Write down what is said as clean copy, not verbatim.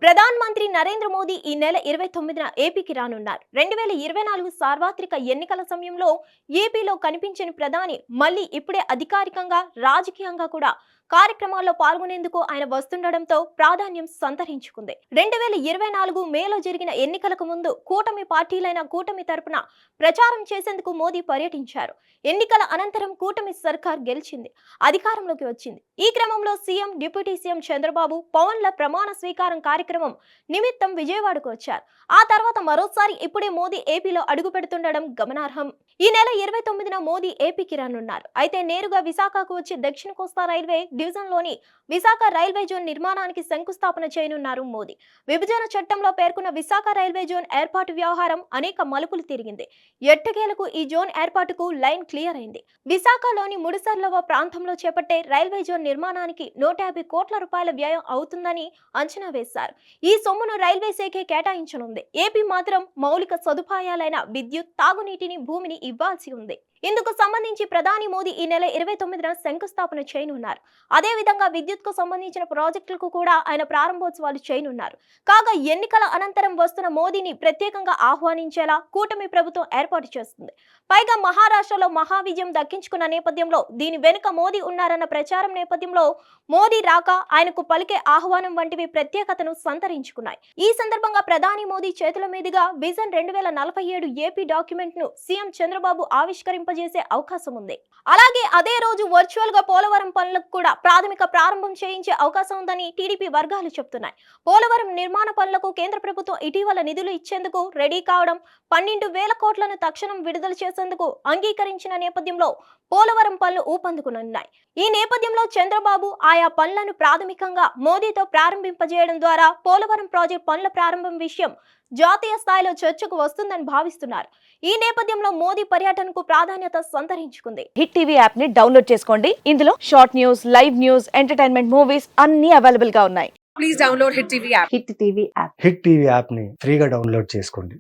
ప్రధానమంత్రి నరేంద్ర మోదీ ఈ నెల 29న ఏపీకి రానున్నారు. 2024 సార్వత్రిక ఎన్నికల సమయంలో ఏపీలో కనిపించని ప్రధాని మళ్ళీ ఇప్పుడే అధికారికంగా, రాజకీయంగా కూడా కార్యక్రమాల్లో పాల్గొనేందుకు ఆయన వస్తుండటంతో ప్రాధాన్యం సంతరించుకుంది. 2024 మేలో జరిగిన ఎన్నికలకు ముందు కూటమి పార్టీలైన కూటమి తరపున ప్రచారం చేసేందుకు మోదీ పర్యటించారు. ఎన్నికల అనంతరం కూటమి సర్కార్ గెలిచింది, అధికారంలోకి వచ్చింది. ఈ క్రమంలో సీఎం, డిప్యూటీ సీఎం చంద్రబాబు, పవన్ల ప్రమాణ స్వీకారం కార్యక్రమం నిమిత్తం విజయవాడకు వచ్చారు. ఆ తర్వాత మరోసారి ఇప్పుడే మోదీ ఏపీలో అడుగు పెడుతుండడం గమనార్హం. ఈ నెల 29న మోదీ ఏపీకి రానున్నారు. అయితే నేరుగా విశాఖకు వచ్చి దక్షిణ కోస్తా రైల్వే డివిజన్లోని విశాఖ రైల్వే జోన్ నిర్మాణానికి శంకుస్థాపన చేయనున్నారు మోదీ. విభజన చట్టంలో పేర్కొన్న విశాఖ రైల్వే జోన్ ఏర్పాటు వ్యవహారం అనేక మలుపులు తిరిగింది. ఎట్టకేలకు ఈ జోన్ ఏర్పాటుకు లైన్ క్లియర్ అయింది. విశాఖలోని ముడిసర్లవ ప్రాంతంలో చేపట్టే రైల్వే జోన్ నిర్మాణానికి 150 కోట్ల రూపాయల వ్యయం అవుతుందని అంచనా వేశారు. ఈ సొమ్మును రైల్వే శాఖే కేటాయించనుంది. ఏపీ మాత్రం మౌలిక సదుపాయాలైన విద్యుత్, తాగునీటిని, భూమిని ఇవ్వాల్సి ఉంది. ఇందుకు సంబంధించి ప్రధాని మోదీ ఈ నెల 29న శంకుస్థాపన చేయనున్నారు. అదేవిధంగా విద్యుత్కు సంబంధించిన ప్రాజెక్టులకు కూడా ఆయన ప్రారంభోత్సవాలు చేయనున్నారు. కాగా ఎన్నికల అనంతరం వస్తున్న మోదీని ప్రత్యేకంగా ఆహ్వానించేలా కూటమి ప్రభుత్వం ఏర్పాటు చేస్తుంది. పైగా మహారాష్ట్రలో మహావిజయం దక్కించుకున్న నేపథ్యంలో దీని వెనుక మోదీ ఉన్నారన్న ప్రచారం నేపథ్యంలో మోదీ రాక, ఆయనకు పలికే ఆహ్వానం వంటివి ప్రత్యేకతను సంతరించుకున్నాయి. ఈ సందర్భంగా ప్రధాని మోదీ చేతుల మీదుగా విజన్ 2047 ఏపీ డాక్యుమెంట్ ను సీఎం చంద్రబాబు ఆవిష్కరింపజేసే అవకాశం ఉంది. అలాగే అదే రోజు వర్చువల్ గా పోలవరం పనులకు కూడా ప్రారంభం చేయించే అవకాశం ఉందని టీడీపీ వర్గాలు చెబుతున్నాయి. పోలవరం నిర్మాణ పనులకు కేంద్ర ప్రభుత్వం ఇటీవల నిధులు ఇచ్చేందుకు రెడీ కావడం, 12,000 కోట్లను తక్షణం విడుదల చేసేందుకు అంగీకరించిన నేపథ్యంలో పోలవరం పనులు ఊపందుకునున్నాయి. ఈ నేపథ్యంలో చంద్రబాబు ఆయా పనులను ప్రాథమికంగా మోదీతో ప్రారంభింపజేయడం ద్వారా పోలవరం ప్రాజెక్టు పనుల ప్రారంభం విషయం జాతీయ స్థాయిలో చర్చకు వస్తుందని భావిస్తున్నారు. ఈ నేపథ్యంలో మోదీ పర్యటనకు ప్రాధాన్యత సంతరించుకుంది. హిట్ టీవీ యాప్ ని డౌన్లోడ్ చేసుకోండి. ఇందులో short news, live news, entertainment movies అన్ని అవైలబుల్ గా ఉన్నాయి. Please download Hit TV app. Hit TV app hit TV app ని ఫ్రీగా డౌన్లోడ్ చేసుకోండి.